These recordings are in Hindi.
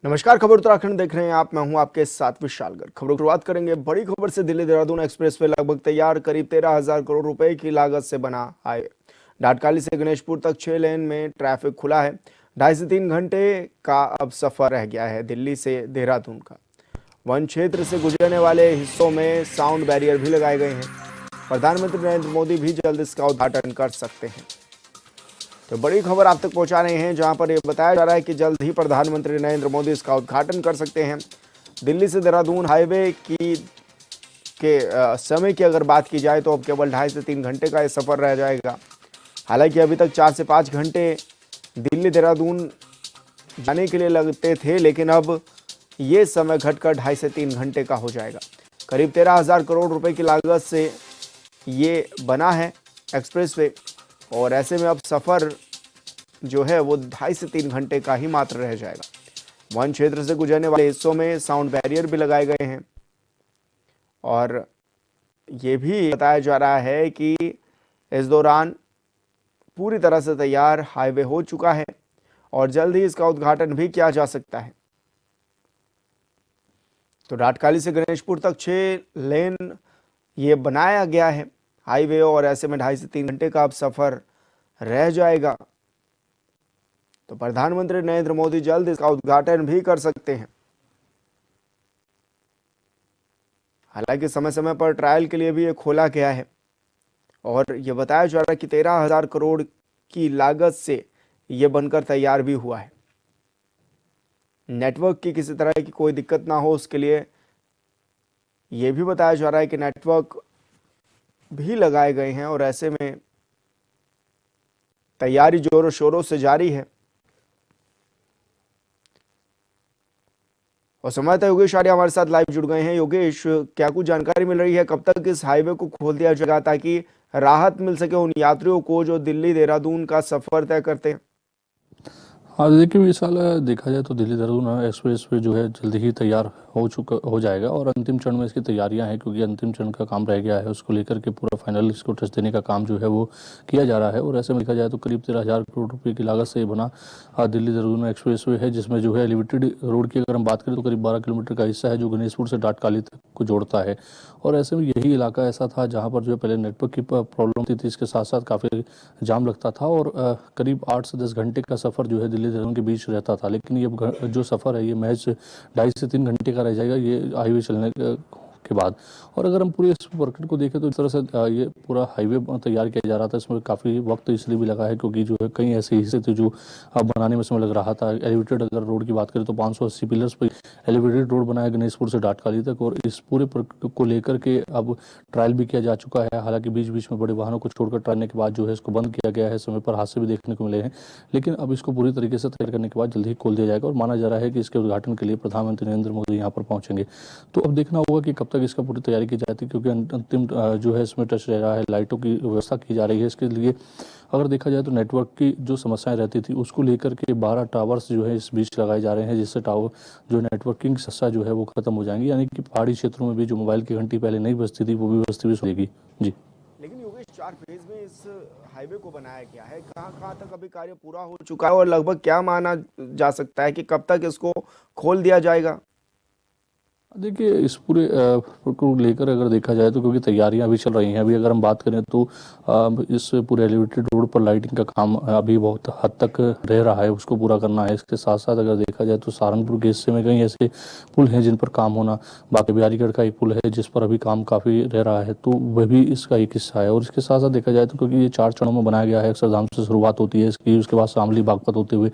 नमस्कार, खबर उत्तराखंड देख रहे हैं आप। मैं हूं आपके साथ विशाल गर्ग। खबरों की शुरुआत करेंगे बड़ी खबर से। दिल्ली देहरादून एक्सप्रेस वे लगभग तैयार। करीब 13,000 करोड़ रुपए की लागत से बना हाईवे। डाटकाली से गणेशपुर तक 6 लेन में ट्रैफिक खुला है। 2.5 से 3 घंटे का अब सफर रह गया है दिल्ली से देहरादून का। वन क्षेत्र से गुजरने वाले हिस्सों में साउंड बैरियर भी लगाए गए हैं। प्रधानमंत्री नरेंद्र मोदी भी जल्द इसका उद्घाटन कर सकते हैं। तो बड़ी खबर आप तक पहुंचा रहे हैं, जहां पर यह बताया जा रहा है कि जल्द ही प्रधानमंत्री नरेंद्र मोदी इसका उद्घाटन कर सकते हैं। दिल्ली से देहरादून हाईवे के समय की अगर बात की जाए तो अब केवल 2.5 से 3 घंटे का यह सफर रह जाएगा। हालांकि अभी तक 4 से 5 घंटे दिल्ली देहरादून जाने के लिए लगते थे, लेकिन अब ये समय घटकर 2.5 से 3 घंटे का हो जाएगा। करीब 13,000 करोड़ रुपए की लागत से ये बना है एक्सप्रेसवे, और ऐसे में अब सफर जो है वो 2.5 से 3 घंटे का ही मात्र रह जाएगा। वन क्षेत्र से गुजरने वाले हिस्सों में साउंड बैरियर भी लगाए गए हैं, और ये भी बताया जा रहा है कि इस दौरान पूरी तरह से तैयार हाईवे हो चुका है और जल्द ही इसका उद्घाटन भी किया जा सकता है। तो डाटकाली से गणेशपुर तक 6 लेन ये बनाया गया है हाईवे, और ऐसे में 2.5 से 3 घंटे का अब सफर रह जाएगा। तो प्रधानमंत्री नरेंद्र मोदी जल्द इसका उद्घाटन भी कर सकते हैं। हालांकि समय समय पर ट्रायल के लिए भी ये खोला गया है, और ये बताया जा रहा है कि 13,000 करोड़ की लागत से ये बनकर तैयार भी हुआ है। नेटवर्क की किसी तरह की कोई दिक्कत ना हो, उसके लिए ये भी बताया जा रहा है कि नेटवर्क भी लगाए गए हैं, और ऐसे में तैयारी जोरों शोरों से जारी है। और संवाददाता योगेश आर्य हमारे साथ लाइव जुड़ गए हैं। योगेश, क्या कुछ जानकारी मिल रही है, कब तक इस हाईवे को खोल दिया जाएगा ताकि राहत मिल सके उन यात्रियों को जो दिल्ली देहरादून का सफर तय करते हैं? हाँ, देखिए इस साल देखा जाए तो दिल्ली देहरादून एक्सप्रेस वे जो है जल्दी ही तैयार हो जाएगा, और अंतिम चरण में इसकी तैयारियां हैं, क्योंकि अंतिम चरण का काम रह गया है। उसको लेकर के पूरा फाइनल इसको टच देने का काम जो है वो किया जा रहा है। और ऐसे में देखा जाए तो करीब 13,000 करोड़ रुपए की लागत से बना दिल्ली देहरादून एक्सप्रेस वे है, जिसमें जो है एलिवेटेड रोड की अगर हम बात करें तो करीब 12 किलोमीटर का हिस्सा है जो गणेशपुर से डाटकाली तक को जोड़ता है। और ऐसे में यही इलाका ऐसा था जहाँ पर जो है पहले नेटवर्क की प्रॉब्लम थी, इसके साथ साथ काफ़ी जाम लगता था, और करीब 8 से 10 घंटे का सफ़र जो है दिल्ली देहरादून के बीच रहता था। लेकिन ये जो सफ़र है ये महज 2.5 से 3 घंटे का रह जाएगा ये हाईवे चलने के बाद। और अगर हम पूरे इस वर्कआउट को देखें तो इस तरह से ये पूरा हाईवे तैयार किया जा रहा था। इसमें काफ़ी वक्त इसलिए भी लगा है क्योंकि जो है कई ऐसे हिस्से थे जो बनाने में समय लग रहा था। एलिवेटेड अगर रोड की बात करें तो 580 पिलर्स पर एलिवेटेड रोड बनाया गणेशपुर से डाटकाली तक, और इस पूरे प्रोजेक्ट को लेकर के अब ट्रायल भी किया जा चुका है। हालांकि बीच बीच में बड़े वाहनों को छोड़कर ट्रायल के बाद जो है इसको बंद किया गया है। समय पर हादसे भी देखने को मिले हैं, लेकिन अब इसको पूरी तरीके से तैयार करने के बाद जल्दी ही खोल दिया जाएगा, और माना जा रहा है कि इसके उद्घाटन के लिए प्रधानमंत्री नरेंद्र मोदी यहाँ पर पहुंचेंगे। तो अब देखना होगा कि कब तक इसका पूरी तैयारी की जाती है, क्योंकि अंतिम जो है इसमें टच रह रहा है, लाइटों की व्यवस्था की जा रही है। इसके लिए अगर देखा जाए तो नेटवर्क की जो समस्याएं रहती थी उसको लेकर के 12 टावर्स जो है इस बीच लगाए जा रहे हैं, जिससे टावर जो नेटवर्किंग समस्या जो है वो खत्म हो जाएंगी। यानी कि पहाड़ी क्षेत्रों में भी जो मोबाइल की घंटी पहले नहीं बजती थी वो भी बजती भी सुनेगी। जी, लेकिन योगेश, 4 फेज में इस हाईवे को बनाया गया है। कहाँ कहाँ तक अभी कार्य पूरा हो चुका है, और लगभग क्या माना जा सकता है कि कब तक इसको खोल दिया जाएगा? देखिए इस पूरे को लेकर अगर देखा जाए तो क्योंकि तैयारियां अभी चल रही हैं। अभी अगर हम बात करें तो इस पूरे एलिवेटेड रोड पर लाइटिंग का काम अभी बहुत हद तक रह रहा है, उसको पूरा करना है। इसके साथ साथ अगर देखा जाए तो सहारनपुर के हिस्से में कई ऐसे पुल हैं जिन पर काम होना, बाकी बिहारीगढ़ का एक पुल है जिस पर अभी काम काफ़ी रह रहा है, तो वह भी इसका एक हिस्सा है। और इसके साथ साथ देखा जाए तो क्योंकि ये 4 चरणों में बनाया गया है, अक्षरधाम से शुरुआत होती है इसकी, उसके बाद शामली बागपत होते हुए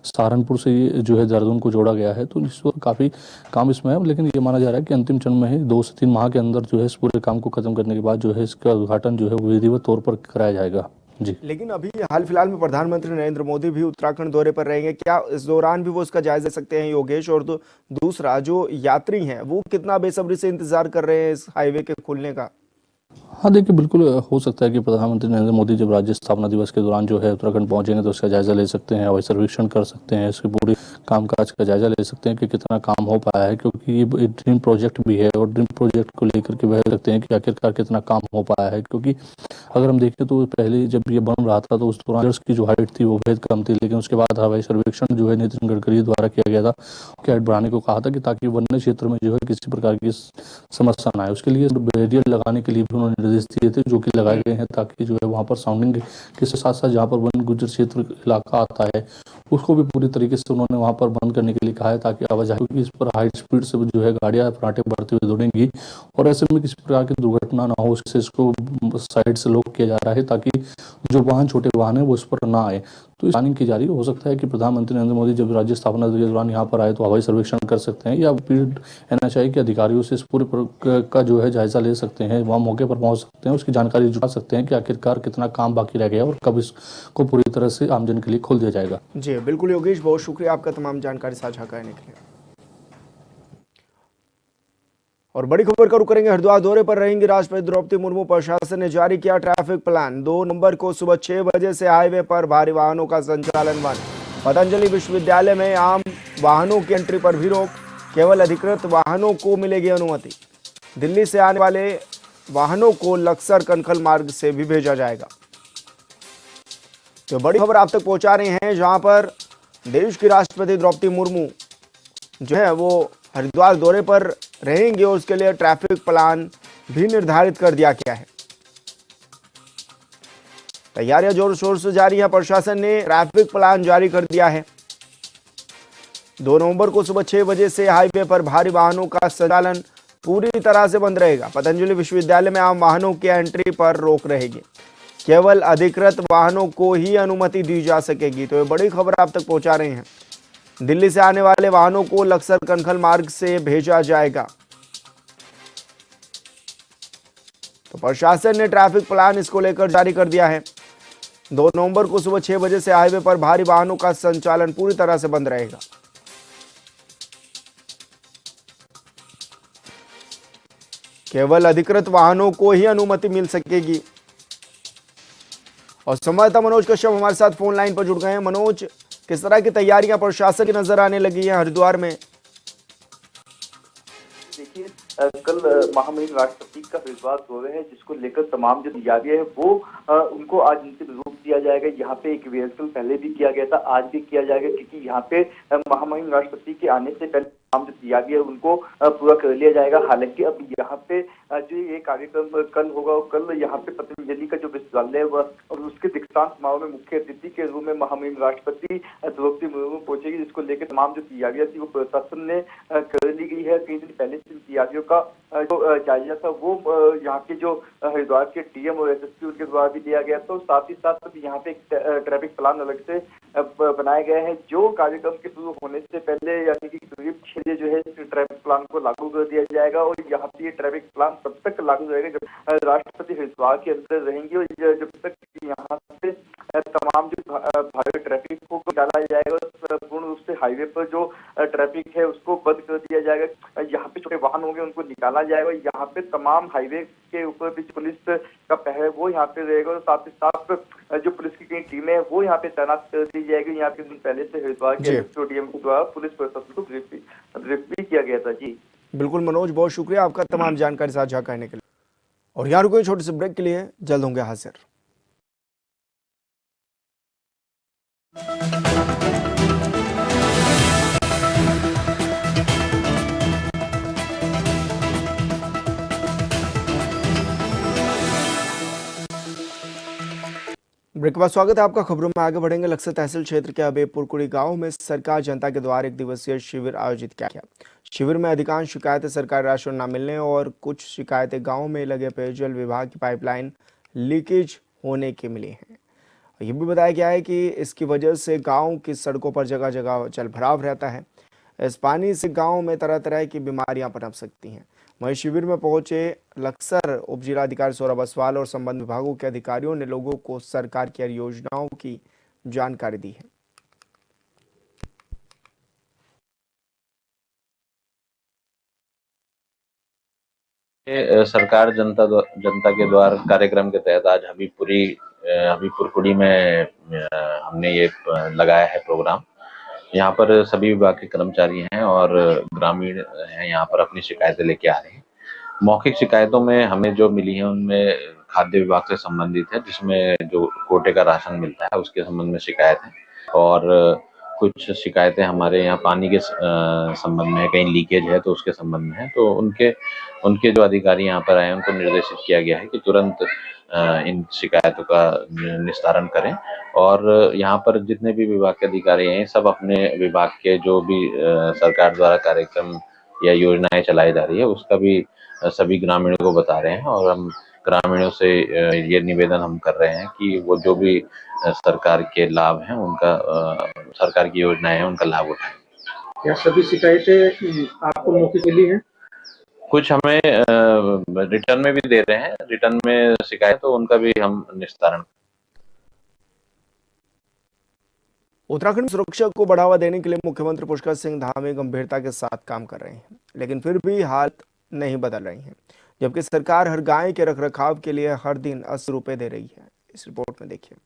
सहारनपुर से ये जो है देहरादून को जोड़ा गया है। तो इस वक्त काफ़ी काम इसमें है, लेकिन ये माना जा रहा है कि अंतिम चरण में ही 2 से 3 माह के अंदर जो है इस पूरे काम को खत्म करने के बाद जो है इसका उद्घाटन जो है वो विधिवत तौर पर कराया जाएगा। जी, लेकिन अभी हाल फिलहाल में प्रधानमंत्री नरेंद्र मोदी भी उत्तराखंड दौरे पर रहेंगे। क्या इस दौरान भी वो इसका जायजा ले सकते हैं, योगेश? और तो दूसरा, जो यात्री हैं वो कितना बेसब्री से इंतजार कर रहे हैं इस हाईवे के खुलने का? हाँ देखिए, बिल्कुल हो सकता है कि प्रधानमंत्री नरेंद्र मोदी जब राज्य स्थापना दिवस के दौरान जो है उत्तराखंड पहुंचेंगे तो उसका जायजा ले सकते हैं, हवाई सर्वेक्षण कर सकते हैं, इसकी पूरी कामकाज का जायजा ले सकते हैं कि कितना काम हो पाया है, क्योंकि ये ड्रीम प्रोजेक्ट भी है और ड्रीम प्रोजेक्ट को लेकर के वह सकते हैं कि आखिरकार कितना काम हो पाया है। क्योंकि अगर हम देखें तो पहले जब ये बन रहा था तो उस दौरान की जो हाइट थी वो बेहद कम थी, लेकिन उसके बाद हवाई सर्वेक्षण जो है नितिन गडकरी द्वारा किया गया था, उसकी हाइट बढ़ाने को कहा था कि ताकि वन्य क्षेत्र में जो है किसी प्रकार की समस्या ना आए। उसके लिए बैरियर लगाने के लिए भी उन्होंने निर्देश दिए थे, जो कि लगाए गए हैं, ताकि जो है वहाँ पर साउंडिंग के साथ साथ जहाँ पर वन गुज्जर क्षेत्र इलाका आता है उसको भी पूरी तरीके से उन्होंने वहाँ पर बंद करने के लिए कहा है, ताकि आवाजाही, क्योंकि इस पर हाई स्पीड से जो है गाड़ियाँ फराटे बढ़ते हुए दौड़ेंगी और ऐसे में किसी प्रकार की दुर्घटना ना हो, उससे इसको साइड से लॉक किया जा रहा है ताकि जो वाहन, छोटे वाहन है वो इस पर ना आए। तो प्लानिंग की जा रही है। हो सकता है कि प्रधानमंत्री नरेंद्र मोदी जब राज्य स्थापना के दौरान यहाँ पर आए तो हवाई सर्वेक्षण कर सकते हैं, या फिर एनएचआई के अधिकारियों से इस पूरे का जो है जायजा ले सकते हैं, वहाँ मौके पर पहुँच सकते हैं, उसकी जानकारी जुटा सकते हैं कि आखिरकार कितना काम बाकी रह गया और कब इसको पूरी तरह से आमजन के लिए खोल दिया जाएगा। जी बिल्कुल योगेश, बहुत शुक्रिया आपका तमाम जानकारी साझा करने के लिए। और बड़ी खबर का रुख करेंगे हरिद्वार दौरे पर रहेंगी राष्ट्रपति द्रौपदी मुर्मू। प्रशासन ने जारी किया ट्रैफिक प्लान। 2 नवंबर को सुबह 6 बजे से हाईवे पर भारी वाहनों का संचालन बंद। पतंजलि विश्वविद्यालय में आम वाहनों की एंट्री पर भी रोक, केवल अधिकृत वाहनों को मिलेगी अनुमति। दिल्ली से आने वाले वाहनों को लक्सर कनखल मार्ग से भी भेजा जाएगा। तो बड़ी खबर आप तक पहुंचा रहे हैं, जहां पर देश की राष्ट्रपति द्रौपदी मुर्मू जो है वो हरिद्वार दौरे पर रहेंगे और उसके लिए ट्रैफिक प्लान भी निर्धारित कर दिया गया है। तैयारियां जोर शोर से जारी है। प्रशासन ने ट्रैफिक प्लान जारी कर दिया है। 2 नवंबर को सुबह 6 बजे से हाईवे पर भारी वाहनों का संचालन पूरी तरह से बंद रहेगा। पतंजलि विश्वविद्यालय में आम वाहनों की एंट्री पर रोक रहेगी, केवल अधिकृत वाहनों को ही अनुमति दी जा सकेगी। तो ये बड़ी खबर आप तक पहुंचा रहे हैं। दिल्ली से आने वाले वाहनों को लक्सर कनखल मार्ग से भेजा जाएगा। तो प्रशासन ने ट्रैफिक प्लान इसको लेकर जारी कर दिया है। 2 नवंबर को सुबह 6 बजे से हाईवे पर भारी वाहनों का संचालन पूरी तरह से बंद रहेगा। केवल अधिकृत वाहनों को ही अनुमति मिल सकेगी। और संवाददाता मनोज कश्यप हमारे साथ फोन लाइन पर जुड़ गए हैं। मनोज, किस तरह की तैयारियां प्रशासन की नजर आने लगी है हरिद्वार में? देखिए, कल महामहिम राष्ट्रपति का हरिद्वार दौरे है, जिसको लेकर तमाम जो तैयारियां है वो उनको आज अंतिम रूप दिया जाएगा। यहाँ पे एक रिहर्सल पहले भी किया गया था, आज भी किया जाएगा, क्योंकि यहाँ पे महामहिम राष्ट्रपति के आने से पहले तमाम जो तैयारी है उनको पूरा कर लिया जाएगा। हालांकि अब यहाँ पे जो ये कार्यक्रम कल होगा, कल यहाँ पे पतंजलि का जो विश्वविद्यालय है और उसके दीक्षांत समारोह में मुख्य अतिथि के रूप में महामहिम राष्ट्रपति द्रौपदी मुर्मू पहुंचेगी, जिसको लेकर तमाम जो तैयारियां थी वो प्रशासन ने कर ली गई है। कई दिन पहले से तैयारियों का जो जायजा था वो यहाँ के जो हरिद्वार के डीएम और एसएसपी उनके द्वारा भी लिया गया। तो साथ ही साथ यहाँ पे एक ट्रैफिक प्लान अलग से बनाए गए हैं, जो कार्यक्रम के शुरू होने से पहले यानी कि करीब 6 बजे जो है ट्रैफिक प्लान को लागू कर दिया जाएगा। और यहाँ पे ये ट्रैफिक प्लान तब तक लागू रहेगा जब राष्ट्रपति हरिद्वार के अंदर रहेंगे, और जब तक यहाँ से तमाम जो भारी ट्रैफिक को डाला जाएगा, पूर्ण रूप से हाईवे पर जो ट्रैफिक है उसको बंद कर दिया जाएगा। यहाँ पे छोटे वाहन होंगे उनको निकाला जाएगा। यहाँ पे तमाम हाईवे के ऊपर भी पुलिस का पहरा वो यहाँ पे रहेगा, और साथ ही साथ जो पुलिस की कई टीमें हैं वो यहाँ पे तैनात कर दी जाएगी। यहाँ पे दिन पहले से हरिद्वार के डीएम के द्वारा पुलिस प्रशासन को ब्रीफ भी किया गया था। जी बिल्कुल मनोज, बहुत शुक्रिया आपका तमाम जानकारी साझा करने के लिए। और यहाँ रुको छोटे से ब्रेक के लिए, जल्द होंगे हाजिर। ब्रेक के बाद स्वागत है आपका। खबरों में आगे बढ़ेंगे। लक्सर तहसील क्षेत्र के अबेपुरकुड़ी गांव में सरकार जनता के द्वारा 1 दिवसीय शिविर आयोजित किया गया। शिविर में अधिकांश शिकायतें सरकारी राशन न मिलने और कुछ शिकायतें गांव में लगे पेयजल विभाग की पाइपलाइन लीकेज होने की मिली हैं। ये भी बताया गया है कि इसकी वजह से गांव की सड़कों पर जगह जगह जलभराव रहता है। इस पानी से गांव में तरह तरह की बीमारियां पनप सकती हैं। वहीं शिविर में पहुंचे लक्सर उप जिलाधिकारी सौरभ असवाल और संबंधित विभागों के अधिकारियों ने लोगों को सरकार की योजनाओं की जानकारी दी है। सरकार जनता के द्वार कार्यक्रम के तहत आज हबीबपुर कुड़ी में हमने ये लगाया है प्रोग्राम। यहाँ पर सभी विभाग के कर्मचारी हैं और ग्रामीण हैं, यहाँ पर अपनी शिकायतें लेके आ रहे हैं। मौखिक शिकायतों में हमें जो मिली है उनमें खाद्य विभाग से संबंधित है, जिसमें जो कोटे का राशन मिलता है उसके संबंध में शिकायत है, और कुछ शिकायतें हमारे यहाँ पानी के संबंध में है, कहीं लीकेज है तो उसके संबंध में है। तो उनके जो अधिकारी यहाँ पर आए उनको निर्देशित किया गया है कि तुरंत इन शिकायतों का निस्तारण करें, और यहाँ पर जितने भी विभाग के अधिकारी हैं सब अपने विभाग के जो भी सरकार द्वारा कार्यक्रम या योजनाएं चलाई जा रही है उसका भी सभी ग्रामीणों को बता रहे हैं, और हम ग्रामीणों से ये निवेदन हम कर रहे हैं कि वो जो भी सरकार के लाभ हैं उनका सरकार की योजनाएं हैं उनका लाभ उठाएं। क्या सभी शिकायतें आपको मौखिक मिली हैं? कुछ हमें रिटर्न में भी दे रहे हैं, रिटर्न में शिकायत तो उनका भी हम निस्तारण। उत्तराखंड सुरक्षा को बढ़ावा देने के लिए मुख्यमंत्री पुष्कर सिंह धामी गंभीरता के साथ काम कर रहे हैं, लेकिन फिर भी हालत नहीं बदल रही है, जबकि सरकार हर गाय के रखरखाव के लिए हर दिन 80 रुपए दे रही है। इस रिपोर्ट में देखिए।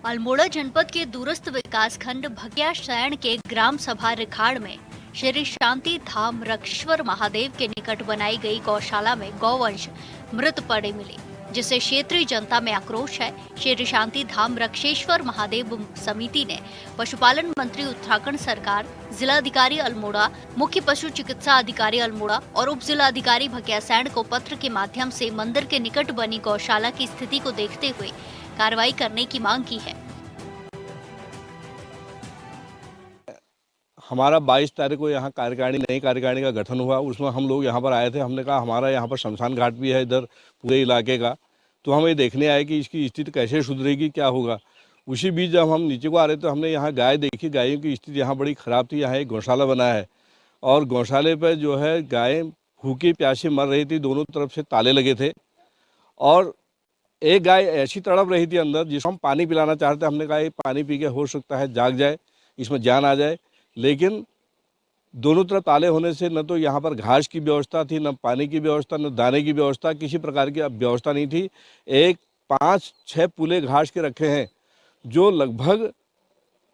अल्मोड़ा जनपद के दूरस्थ विकासखंड भगिया शरण के ग्राम सभा रिखाड़ में श्री शांति धाम रक्षेश्वर महादेव के निकट बनाई गई गौशाला में गौवंश मृत पड़े मिले, जिससे क्षेत्रीय जनता में आक्रोश है। श्री शांति धाम रक्षेश्वर महादेव समिति ने पशुपालन मंत्री उत्तराखंड सरकार, जिलाधिकारी अल्मोड़ा, मुख्य पशु चिकित्सा अधिकारी अल्मोड़ा और उप जिलाधिकारी भगियासैंण को पत्र के माध्यम से मंदिर के निकट बनी गौशाला की स्थिति को देखते हुए कार्रवाई करने की मांग की है। हमारा 22 तारीख को यहाँ नई कार्यकारिणी का गठन हुआ, उसमें हम लोग यहाँ पर आए थे। हमने कहा हमारा यहाँ पर शमशान घाट भी है इधर पूरे इलाके का, तो हम ये देखने आए कि इसकी स्थिति कैसे सुधरेगी, क्या होगा। उसी बीच जब हम नीचे को आ रहे तो हमने यहाँ गाय देखी, गायों की स्थिति यहाँ बड़ी ख़राब थी। यहाँ एक गौशाला बना है और गौशाले पर जो है गाय भूखी प्यासी मर रही थी, दोनों तरफ से ताले लगे थे, और एक गाय ऐसी तड़प रही थी अंदर जिसको हम पानी पिलाना चाहते। हमने कहा ये पानी पी के हो सकता है जाग जाए, इसमें जान आ जाए, लेकिन दोनों तरफ ताले होने से न तो यहाँ पर घास की व्यवस्था थी, न पानी की व्यवस्था, न दाने की व्यवस्था, किसी प्रकार की व्यवस्था नहीं थी। एक 5-6 पुले घास के रखे हैं जो लगभग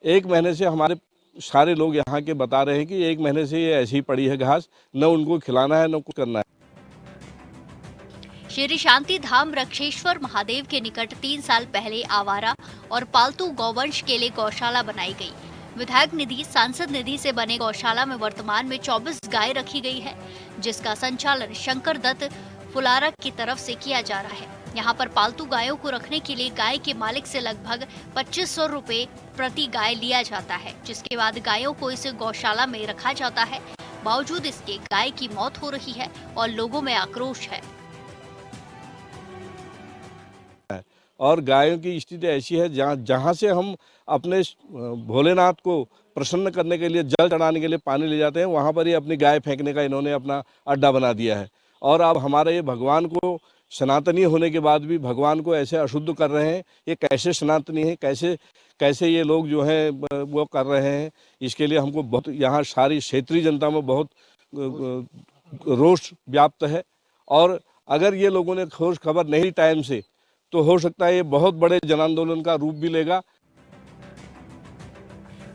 1 महीने से हमारे सारे लोग यहाँ के बता रहे हैं कि 1 महीने से ये ऐसी ही पड़ी है घास, न उनको खिलाना है न कुछ करना है। श्री शांति धाम रक्षेश्वर महादेव के निकट 3 साल पहले आवारा और पालतू गौवंश के लिए गौशाला बनाई गई। विधायक निधि, सांसद निधि से बने गौशाला में वर्तमान में 24 गाय रखी गई है, जिसका संचालन शंकर दत्त फुलारा की तरफ से किया जा रहा है। यहाँ पर पालतू गायों को रखने के लिए गाय के मालिक से लगभग 2500 रुपए प्रति गाय लिया जाता है, जिसके बाद गायों को इस गौशाला में रखा जाता है। बावजूद इसके गाय की मौत हो रही है और लोगों में आक्रोश है। और गायों की स्थिति ऐसी है जहाँ से हम अपने भोलेनाथ को प्रसन्न करने के लिए, जल चढ़ाने के लिए पानी ले जाते हैं, वहाँ पर ही अपनी गाय फेंकने का इन्होंने अपना अड्डा बना दिया है। और अब हमारे ये भगवान को सनातनी होने के बाद भी भगवान को ऐसे अशुद्ध कर रहे हैं। ये कैसे सनातनी है, कैसे ये लोग जो है वो कर रहे हैं, इसके लिए हमको बहुत यहाँ सारी क्षेत्रीय जनता में बहुत रोष व्याप्त है। और अगर ये लोगों ने ठोस खबर नहीं टाइम से, तो हो सकता है ये बहुत बड़े जन आंदोलन का रूप भी लेगा।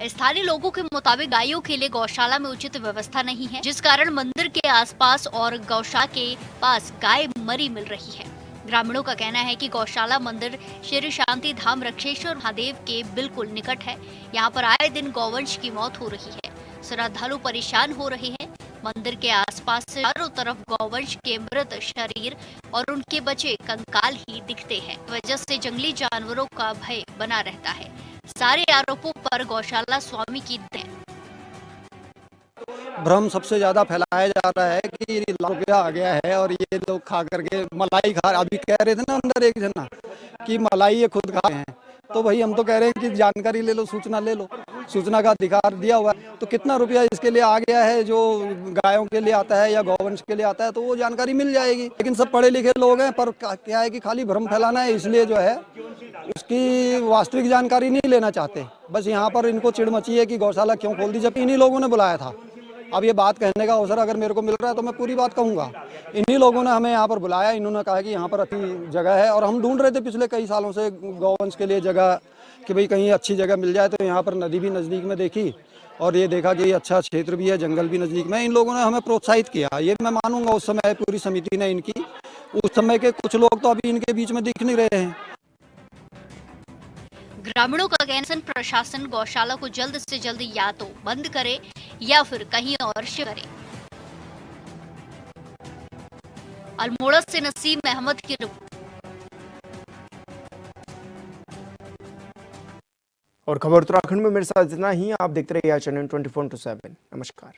स्थानीय लोगों के मुताबिक गायों के लिए गौशाला में उचित व्यवस्था नहीं है, जिस कारण मंदिर के आसपास और गौशाला के पास गाय मरी मिल रही है। ग्रामीणों का कहना है कि गौशाला मंदिर श्री शांति धाम रक्षेश्वर महादेव के बिल्कुल निकट है। यहाँ पर आए दिन गौवंश की मौत हो रही है, श्रद्धालु परेशान हो रहे हैं। मंदिर के आसपास चारों तरफ गौवंश के मृत शरीर और उनके बचे कंकाल ही दिखते हैं, वजह से जंगली जानवरों का भय बना रहता है। सारे आरोपों पर गौशाला स्वामी की भ्रम सबसे ज्यादा फैलाया जा रहा है कि रुपया आ गया है और ये लोग खा करके मलाई खा, अभी कह रहे थे ना अंदर एक जना कि मलाई ये खुद खा रहे हैं। तो भाई हम तो कह रहे हैं कि जानकारी ले लो, सूचना ले लो। सूचना का अधिकार दिया हुआ है, तो कितना रुपया इसके लिए आ गया है जो गायों के लिए आता है या गौवंश के लिए आता है, तो वो जानकारी मिल जाएगी। लेकिन सब पढ़े लिखे लोग हैं, पर क्या है कि खाली भ्रम फैलाना है, इसलिए जो है उसकी वास्तविक जानकारी नहीं लेना चाहते। बस यहाँ पर इनको चिड़ मची है कि गौशाला क्यों खोल दी, जब इन्हीं लोगों ने बुलाया था। अब ये बात कहने का अवसर अगर मेरे को मिल रहा है तो मैं पूरी बात कहूँगा। इन्हीं लोगों ने हमें यहाँ पर बुलाया, इन्होंने कहा कि यहाँ पर अच्छी जगह है, और हम ढूंढ रहे थे पिछले कई सालों से गौवंश के लिए जगह, कि भाई कहीं अच्छी जगह मिल जाए। तो यहाँ पर नदी भी नज़दीक में देखी और ये देखा कि अच्छा क्षेत्र भी है, जंगल भी नज़दीक में। इन लोगों ने हमें प्रोत्साहित किया, ये मैं मानूंगा। उस समय पूरी समिति ने इनकी, उस समय के कुछ लोग तो अभी इनके बीच में दिख नहीं रहे हैं। ग्रामीणों का कहना है प्रशासन गौशाला को जल्द से जल्द या तो बंद करे या फिर कहीं और शिफ्ट करे। अल्मोड़ा से नसीम अहमद की रिपोर्ट। और खबर उत्तराखंड में मेरे साथ इतना ही। आप देखते रहिए चैनल 24/7। नमस्कार।